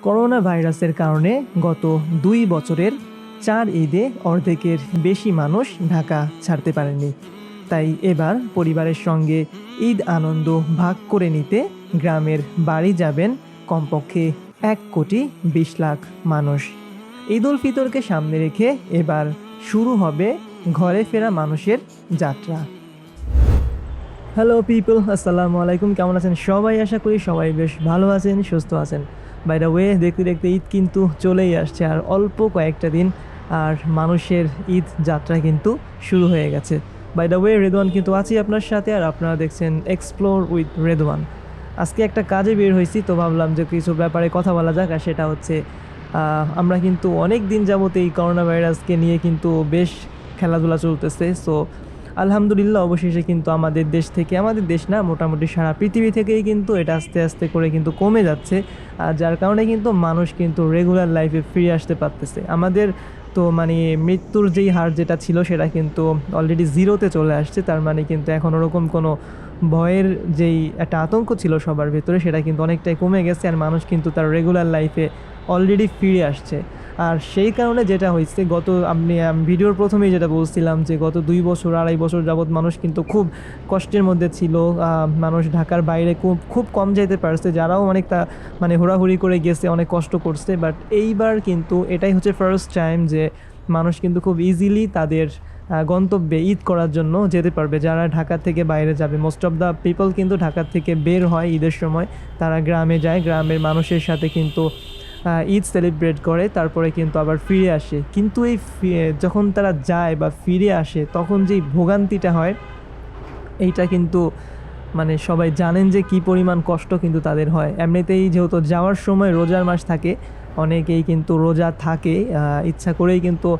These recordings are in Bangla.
করোনা ভাইরাসের কারণে গত ২ বছরের ৪ ঈদে অর্ধেকের বেশি মানুষ ঢাকা ছাড়তে পারেনি। তাই এবার পরিবারের সঙ্গে ঈদ আনন্দ ভাগ করে নিতে গ্রামের বাড়ি যাবেন কমপক্ষে ১,২০,০০,০০০ মানুষ। ঈদ উল ফিতরকে সামনে রেখে এবার শুরু হবে ঘরে ফেরা মানুষের যাত্রা। হ্যালো পিপল, আসসালামু আলাইকুম। কেমন আছেন সবাই? আশা করি সবাই বেশ ভালো আছেন, সুস্থ আছেন। বাই দ্য ওয়ে, দেখতে দেখতে ঈদ কিন্তু চলেই আসছে, আর অল্প কয়েকটা দিন আর মানুষের ঈদ যাত্রা কিন্তু শুরু হয়ে গেছে। বাই দ্য ওয়ে, রেদওয়ান কিন্তু আছি আপনার সাথে, আর আপনারা দেখছেন এক্সপ্লোর উইথ রেদওয়ান। আজকে একটা কাজে বের হয়েছি, তো ভাবলাম যে কিছু ব্যাপারে কথা বলা যাক। আর সেটা হচ্ছে আমরা কিন্তু অনেক দিন যাবত এই করোনা ভাইরাসকে নিয়ে কিন্তু বেশ খেলাধুলা চলতেছে। সো আলহামদুলিল্লাহ, অবশেষে কিন্তু আমাদের দেশ থেকে, আমাদের দেশ না, মোটামুটি সারা পৃথিবী থেকেই কিন্তু এটা আস্তে আস্তে করে কিন্তু কমে যাচ্ছে। আর যার কারণে কিন্তু মানুষ কিন্তু রেগুলার লাইফে ফিরে আসতে পারতেছে। আমাদের তো মানে মৃত্যুর যেই হার যেটা ছিল সেটা কিন্তু অলরেডি জিরোতে চলে আসছে। তার মানে কিন্তু এখন ওরকম কোনো ভয়ের যেই একটা আতঙ্ক ছিল সবার ভেতরে, সেটা কিন্তু অনেকটাই কমে গেছে, আর মানুষ কিন্তু তার রেগুলার লাইফে অলরেডি ফিরে আসছে। আর সেই কারণে যেটা হয়েছে, আপনি ভিডিওর প্রথমেই যেটা বলছিলাম যে গত ২ বছর ২.৫ বছর যাবৎ মানুষ কিন্তু খুব কষ্টের মধ্যে ছিল। মানুষ ঢাকার বাইরে খুব কম যেতে পারছে, যারাও অনেকটা মানে হুড়াহুড়ি করে গেছে, অনেক কষ্ট করছে। বাট এইবার কিন্তু এটাই হচ্ছে ফার্স্ট টাইম যে মানুষ কিন্তু খুব ইজিলি তাদের গন্তব্যে ঈদ করার জন্য যেতে পারবে। যারা ঢাকা থেকে বাইরে যাবে, মোস্ট অফ দ্য পিপল কিন্তু ঢাকা থেকে বের হয় ঈদের সময়, তারা গ্রামে যায়, গ্রামের মানুষের সাথে কিন্তু ঈদ সেলিব্রেট করে, তারপরে কিন্তু আবার ফিরে আসে। কিন্তু এই যখন তারা যায় বা ফিরে আসে, তখন যেই ভোগান্তিটা হয়, এইটা কিন্তু মানে সবাই জানেন যে কী পরিমাণ কষ্ট কিন্তু তাদের হয়। এমনিতেই যেহেতু যাওয়ার সময় রোজার মাস থাকে, অনেকেই কিন্তু রোজা থাকে ইচ্ছা করেই, কিন্তু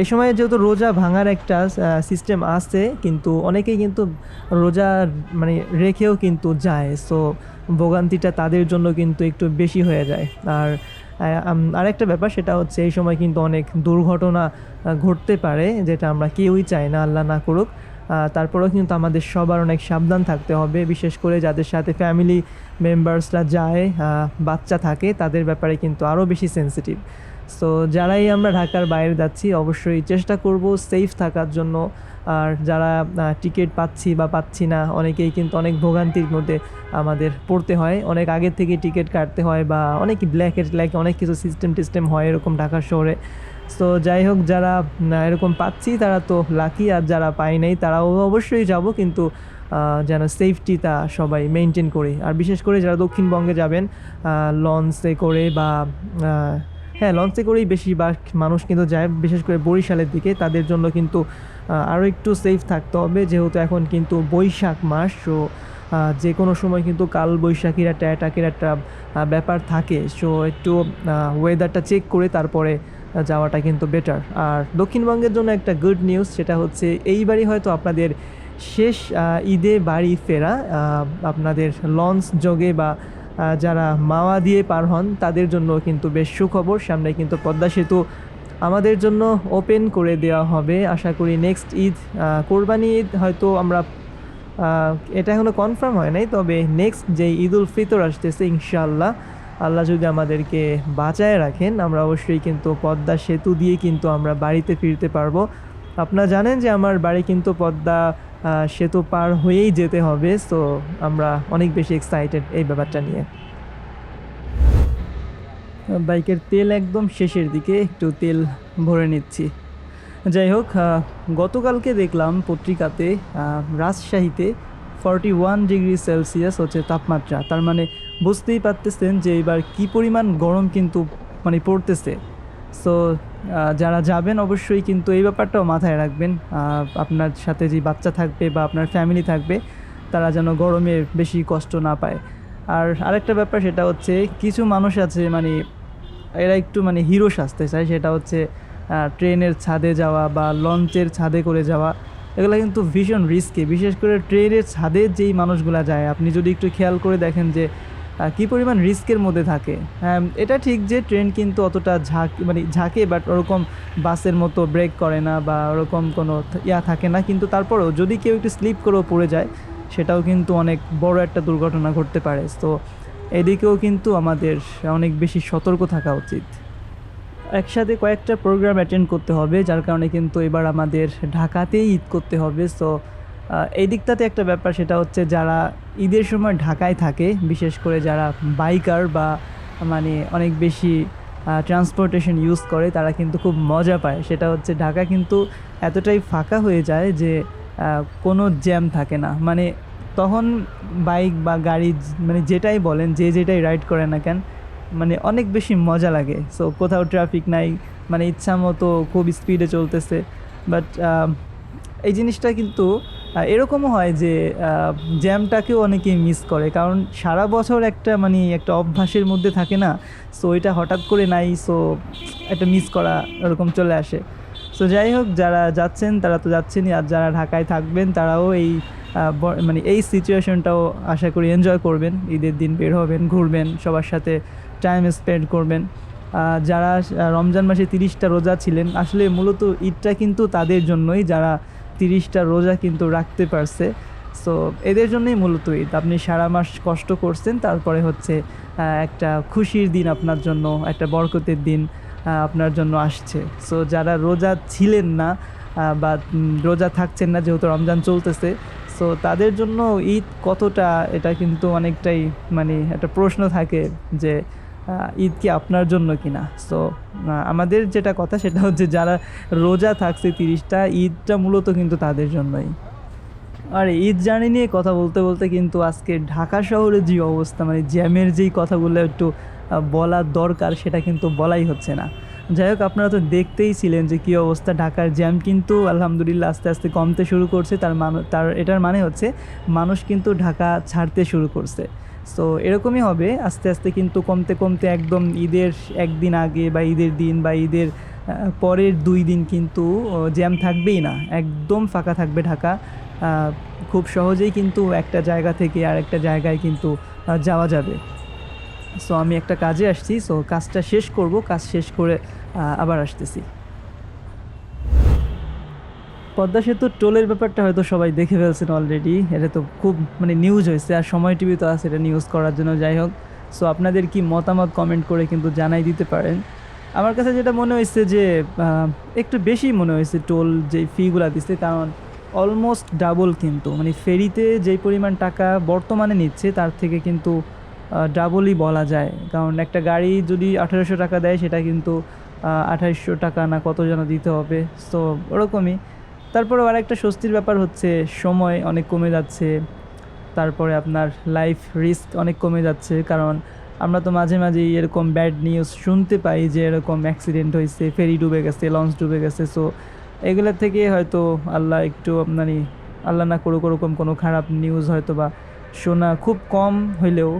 এই সময় যেহেতু রোজা ভাঙার একটা সিস্টেম আছে, কিন্তু অনেকেই কিন্তু রোজা মানে রেখেও কিন্তু যায়। সো ভোগান্তিটা তাদের জন্য কিন্তু একটু বেশি হয়ে যায়। আর আরেকটা ব্যাপার, সেটা হচ্ছে এই সময় কিন্তু অনেক দুর্ঘটনা ঘটতে পারে, যেটা আমরা কেউই চাই না, আল্লাহ না করুক। তারপরেও কিন্তু আমাদের সবার অনেক সাবধান থাকতে হবে, বিশেষ করে যাদের সাথে ফ্যামিলি মেম্বার্সরা যায়, বাচ্চা থাকে, তাদের ব্যাপারে কিন্তু আরও বেশি সেন্সিটিভ। সো যারাই আমরা ঢাকার বাইরে যাচ্ছি, অবশ্যই চেষ্টা করব সেফ থাকার জন্য। আর যারা টিকিট পাচ্ছি বা পাচ্ছি না, অনেকেই কিন্তু অনেক ভোগান্তির মধ্যে আমাদের পড়তে হয়, অনেক আগের থেকে টিকিট কাটতে হয়, বা অনেক ব্ল্যাক অনেক কিছু সিস্টেম হয় এরকম ঢাকা শহরে। সো যাই হোক, যারা এরকম পাচ্ছি তারা তো লাকি, আর যারা পাই নাই তারাও অবশ্যই যাব, কিন্তু যেন সেফটিটা সবাই মেনটেন করি। আর বিশেষ করে যারা দক্ষিণবঙ্গে যাবেন লঞ্চে করে বা হ্যাঁ, লঞ্চে করেই বেশিরভাগ মানুষ কিন্তু যায়, বিশেষ করে বরিশালের দিকে, তাদের জন্য কিন্তু আরও একটু সেফ থাকতে হবে, যেহেতু এখন কিন্তু বৈশাখ মাস। সো যে কোনো সময় কিন্তু কাল বৈশাখীর একটা অ্যাটাকের একটা ব্যাপার থাকে। সো একটু ওয়েদারটা চেক করে তারপরে যাওয়াটা কিন্তু বেটার। আর দক্ষিণবঙ্গের জন্য একটা গুড নিউজ, সেটা হচ্ছে এইবারই হয়তো আপনাদের শেষ ঈদে বাড়ি ফেরা। আপনাদের লঞ্চ যোগে বা যারা মাওয়া দিয়ে পার হন, তাদের জন্য কিন্তু বেশ সুখবর। সামনে কিন্তু পদ্মা সেতু আমাদের জন্য ওপেন করে দেওয়া হবে। আশা করি নেক্সট ঈদ, কোরবানি ঈদ হয়তো আমরা, এটা এখনও কনফার্ম হয় নাই, তবে নেক্সট যে ঈদ উল ফিতর আসতেছে, ইনশাআল্লাহ আল্লাহ যদি আমাদেরকে বাঁচায় রাখেন, আমরা অবশ্যই কিন্তু পদ্মা সেতু দিয়ে কিন্তু আমরা বাড়িতে ফিরতে পারবো। আপনারা জানেন যে আমার বাড়ি কিন্তু পদ্মা সেতু পার হয়েই যেতে হবে। সো আমরা অনেক বেশি এক্সাইটেড এই ব্যাপারটা নিয়ে। বাইকের তেল একদম শেষের দিকে, একটু তেল ভরে নিচ্ছি। যাই হোক, গতকালকে দেখলাম পত্রিকাতে রাজশাহীতে 41 ডিগ্রি সেলসিয়াস হচ্ছে তাপমাত্রা। তার মানে বুঝতেই পারতেছেন যে এবার কী পরিমাণ গরম কিন্তু মানে পড়তেছে। সো যারা যাবেন অবশ্যই কিন্তু এই ব্যাপারটাও মাথায় রাখবেন, আপনার সাথে যে বাচ্চা থাকবে বা আপনার ফ্যামিলি থাকবে, তারা যেন গরমে বেশি কষ্ট না পায়। আর আরেকটা ব্যাপার, সেটা হচ্ছে কিছু মানুষ আছে মানে এরা একটু মানে হিরো সাজতে চায়, সেটা হচ্ছে ট্রেনের ছাদে যাওয়া বা লঞ্চের ছাদে করে যাওয়া। এগুলো কিন্তু ভীষণ রিস্কি, বিশেষ করে ট্রেনের ছাদে যেই মানুষগুলো যায়, আপনি যদি একটু খেয়াল করে দেখেন যে কী পরিমাণ রিস্কের মধ্যে থাকে। এটা ঠিক যে ট্রেন কিন্তু অতটা ঝাঁকে, বাট ওরকম বাসের মতো ব্রেক করে না বা ওরকম কোনো থাকে না, কিন্তু তারপরেও যদি কেউ একটু স্লিপ করেও পড়ে যায়, সেটাও কিন্তু অনেক বড় একটা দুর্ঘটনা ঘটতে পারে। তো এদিকেও কিন্তু আমাদের অনেক বেশি সতর্ক থাকা উচিত। একসাথে কয়েকটা প্রোগ্রাম অ্যাটেন্ড করতে হবে, যার কারণে কিন্তু এবার আমাদের ঢাকাতেই ঈদ করতে হবে। সো এই দিকটাতে একটা ব্যাপার, সেটা হচ্ছে যারা ঈদের সময় ঢাকায় থাকে, বিশেষ করে যারা বাইকার বা মানে অনেক বেশি ট্রান্সপোর্টেশন ইউজ করে, তারা কিন্তু খুব মজা পায়। সেটা হচ্ছে ঢাকা কিন্তু এতটাই ফাঁকা হয়ে যায় যে কোনো জ্যাম থাকে না। মানে তখন বাইক বা গাড়ি মানে যেটাই বলেন, যে যেটাই রাইড করে না কেন, মানে অনেক বেশি মজা লাগে। সো কোথাও ট্রাফিক নাই, মানে ইচ্ছা মতো খুব স্পিডে চলতেছে। বাট এই জিনিসটা কিন্তু এরকমও হয় যে জ্যামটাকেও অনেকেই মিস করে, কারণ সারা বছর একটা মানে একটা অভ্যাসের মধ্যে থাকে না। সো এটা হঠাৎ করে নাই, সো একটা মিস করা এরকম চলে আসে। সো যাই হোক, যারা যাচ্ছেন তারা তো যাচ্ছেনই, আর যারা ঢাকায় থাকবেন তারাও এই মানে এই সিচুয়েশনটাও আশা করি এনজয় করবেন। ঈদের দিন বের হবেন, ঘুরবেন, সবার সাথে টাইম স্পেন্ড করবেন। যারা রমজান মাসে 30টা রোজা ছিলেন, আসলে মূলত ঈদটা কিন্তু তাদের জন্যই, যারা 30টা রোজা কিন্তু রাখতে পারছে। সো এদের জন্যই মূলত ঈদ। আপনি সারা মাস কষ্ট করছেন, তারপরে হচ্ছে একটা খুশির দিন আপনার জন্য, একটা বরকতের দিন আপনার জন্য আসছে। সো যারা রোজা ছিলেন না বা রোজা থাকছেন না, যেহেতু রমজান চলতেছে, সো তাদের জন্য ঈদ কতটা, এটা কিন্তু অনেকটাই মানে একটা প্রশ্ন থাকে যে ঈদ কি আপনার জন্য কিনা। সো আমাদের যেটা কথা সেটা হচ্ছে যারা রোজা থাকছে 30টা, ঈদটা মূলত কিন্তু তাদের জন্যই। আর ঈদ জার্নি নিয়ে কথা বলতে বলতে কিন্তু আজকে ঢাকা শহরের যে অবস্থা, মানে জ্যামের যেই কথাগুলো একটু বলার দরকার, সেটা কিন্তু বলাই হচ্ছে না। যাই হোক, আপনারা তো দেখতেই ছিলেন যে কী অবস্থা। ঢাকার জ্যাম কিন্তু আলহামদুলিল্লাহ আস্তে আস্তে কমতে শুরু করছে। তার এটার মানে হচ্ছে মানুষ কিন্তু ঢাকা ছাড়তে শুরু করছে। সো এরকমই হবে, আস্তে আস্তে কিন্তু কমতে কমতে একদম ঈদের একদিন আগে বা ঈদের দিন বা ঈদের পরের 2 দিন কিন্তু জ্যাম থাকবেই না, একদম ফাঁকা থাকবে ঢাকা। খুব সহজেই কিন্তু একটা জায়গা থেকে আর একটা জায়গায় কিন্তু যাওয়া যাবে। সো আমি একটা কাজে আসছি, সো কাজটা শেষ করব, কাজ শেষ করে আবার আসতেছি। পদ্মা সেতুর টোলের ব্যাপারটা হয়তো সবাই দেখে ফেলছেন অলরেডি, এটা তো খুব মানে নিউজ হয়েছে, আর সময় টিভি তো আছে এটা নিউজ করার জন্য। যাই হোক, সো আপনাদের কি মতামত কমেন্ট করে কিন্তু জানাই দিতে পারেন। আমার কাছে যেটা মনে হয়েছে যে একটু বেশি মনে হয়েছে টোল যেই ফিগুলা দিচ্ছে, কারণ অলমোস্ট ডাবল কিন্তু, মানে ফেরিতে যেই পরিমাণ টাকা বর্তমানে নিচ্ছে তার থেকে কিন্তু ডাবলই বলা যায়। কারণ একটা গাড়ি যদি 1800 টাকা দেয়, সেটা কিন্তু 2800 টাকা না কত যেন দিতে হবে। সো ওরকমই। তারপরেও আরেকটা স্বস্তির ব্যাপার হচ্ছে সময় অনেক কমে যাচ্ছে। তারপরে আপনার লাইফ রিস্ক অনেক কমে যাচ্ছে, কারণ আমরা তো মাঝে মাঝেই এরকম ব্যাড নিউজ শুনতে পাই যে এরকম অ্যাক্সিডেন্ট হয়েছে, ফেরি ডুবে গেছে, লঞ্চ ডুবে গেছে। সো এগুলোর থেকে হয়তো আল্লাহ একটু মানে আল্লাহ না করুক ওরকম কোনো খারাপ নিউজ হয়তো বা শোনা খুব কম হইলেও,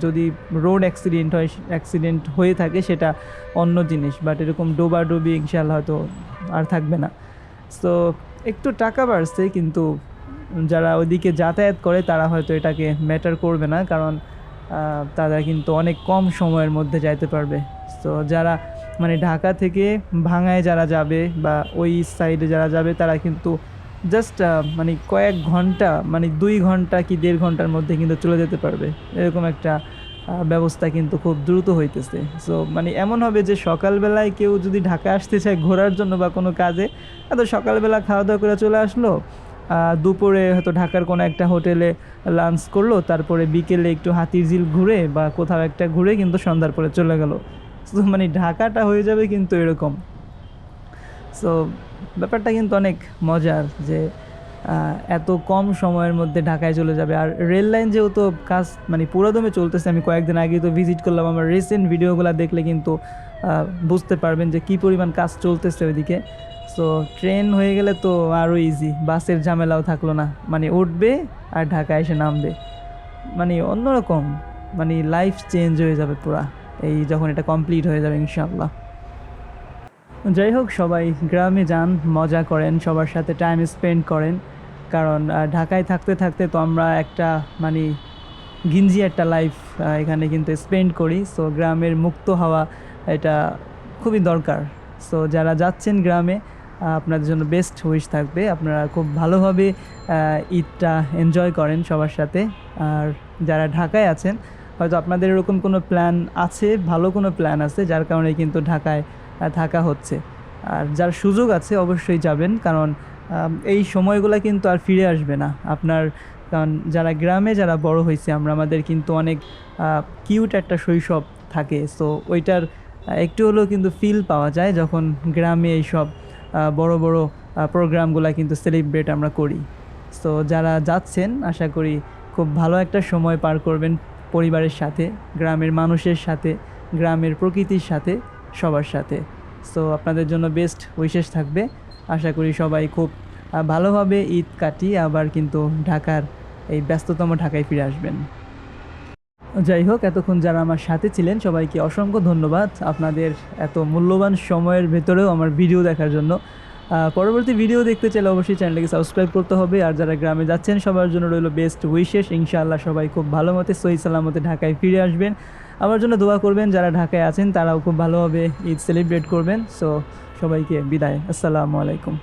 যদি রোড অ্যাক্সিডেন্ট হয়ে থাকে সেটা অন্য জিনিস, বাট এরকম ডোবাডুবি ইনশাআল্লাহ হয়তো আর থাকবে না। সো একটু টাকা বাড়ছে, কিন্তু যারা ওইদিকে যাতায়াত করে তারা হয়তো এটাকে ম্যাটার করবে না, কারণ তারা কিন্তু অনেক কম সময়ের মধ্যে যাইতে পারবে। সো যারা মানে ঢাকা থেকে ভাঙায় যারা যাবে বা ওই সাইডে যারা যাবে, তারা কিন্তু জাস্ট মানে কয়েক ঘন্টা, মানে 2 ঘন্টা কি 1.5 ঘন্টার মধ্যে কিন্তু চলে যেতে পারবে। এরকম একটা ব্যবস্থা কিন্তু খুব দ্রুত হইতেছে। সো মানে এমন হবে যে সকালবেলায় কেউ যদি ঢাকা আসতে চায় ঘোরার জন্য বা কোনো কাজে, তো সকালবেলা খাওয়া দাওয়া করে চলে আসলো, দুপুরে হয়তো ঢাকার কোনো একটা হোটেলে লাঞ্চ করলো, তারপরে বিকেলে একটু হাতিরঝিল ঘুরে বা কোথাও একটা ঘুরে কিন্তু সন্ধ্যার পরে চলে গেল। সো মানে ঢাকাটা হয়ে যাবে কিন্তু এরকম। সো ব্যাপারটা কিন্তু অনেক মজার যে এত কম সময়ের মধ্যে ঢাকায় চলে যাবে। আর রেল লাইন যেহেতু কাজ মানে পুরোদমে চলতেছে, আমি কয়েকদিন আগেই তো ভিজিট করলাম, আমার রিসেন্ট ভিডিওগুলো দেখলে কিন্তু বুঝতে পারবেন যে কী পরিমাণ কাজ চলতেছে ওইদিকে। সো ট্রেন হয়ে গেলে তো আরও ইজি, বাসের ঝামেলাও থাকলো না, মানে উঠবে আর ঢাকায় এসে নামবে, মানে অন্যরকম, মানে লাইফ চেঞ্জ হয়ে যাবে পুরা এই যখন এটা কমপ্লিট হয়ে যাবে ইনশাআল্লাহ। যাই হোক, সবাই গ্রামে যান, মজা করেন, সবার সাথে টাইম স্পেন্ড করেন, কারণ ঢাকায় থাকতে থাকতে তো আমরা একটা মানে ঘিঞ্জি একটা লাইফ এখানে কিন্তু স্পেন্ড করি। সো গ্রামের মুক্ত হাওয়া এটা খুবই দরকার। সো যারা যাচ্ছেন গ্রামে, আপনাদের জন্য বেস্ট উইশ থাকবে, আপনারা খুব ভালোভাবে ঈদটা এনজয় করেন সবার সাথে। আর যারা ঢাকায় আছেন, হয়তো আপনাদের এরকম কোনো প্ল্যান আছে, ভালো কোনো প্ল্যান আছে, যার কারণে কিন্তু ঢাকায় থাকা হচ্ছে। আর যার সুযোগ আছে অবশ্যই যাবেন, কারণ এই সময়গুলো কিন্তু আর ফিরে আসবে না আপনার। কারণ যারা গ্রামে যারা বড় হয়েছে আমরা, আমাদের কিন্তু অনেক কিউট একটা শৈশব থাকে। সো ওইটার একটু হলেও কিন্তু ফিল পাওয়া যায় যখন গ্রামে এইসব বড় বড় প্রোগ্রামগুলো কিন্তু সেলিব্রেট আমরা করি। সো যারা যাচ্ছেন আশা করি খুব ভালো একটা সময় পার করবেন পরিবারের সাথে, গ্রামের মানুষের সাথে, গ্রামের প্রকৃতির সাথে, সবার সাথে। সো আপনাদের জন্য বেস্ট উইশেস থাকবে। আশা করি সবাই খুব ভালোভাবে ঈদ কাটিয়ে আবার কিন্তু ঢাকার এই ব্যস্ততম ঢাকায় ফিরে আসবেন। যাই হোক, এতক্ষণ যারা আমার সাথে ছিলেন সবাইকে অসংখ্য ধন্যবাদ আপনাদের এত মূল্যবান সময়ের ভেতরেও আমার ভিডিও দেখার জন্য। পরবর্তী ভিডিও দেখতে চাইলে অবশ্যই চ্যানেলকে সাবস্ক্রাইব করতে হবে। আর যারা গ্রামে যাচ্ছেন সবার জন্য রইল বেস্ট উইশেস। ইনশাআল্লাহ সবাই খুব ভালো মতে সহি সালামতে ঢাকায় ফিরে আসবেন। আমার জন্য দোয়া করবেন, যারা ঢাকায় আছেন তারাও খুব ভালোভাবে ঈদ সেলিব্রেট করবেন। সো সবাইকে বিদায়, আসসালামু আলাইকুম।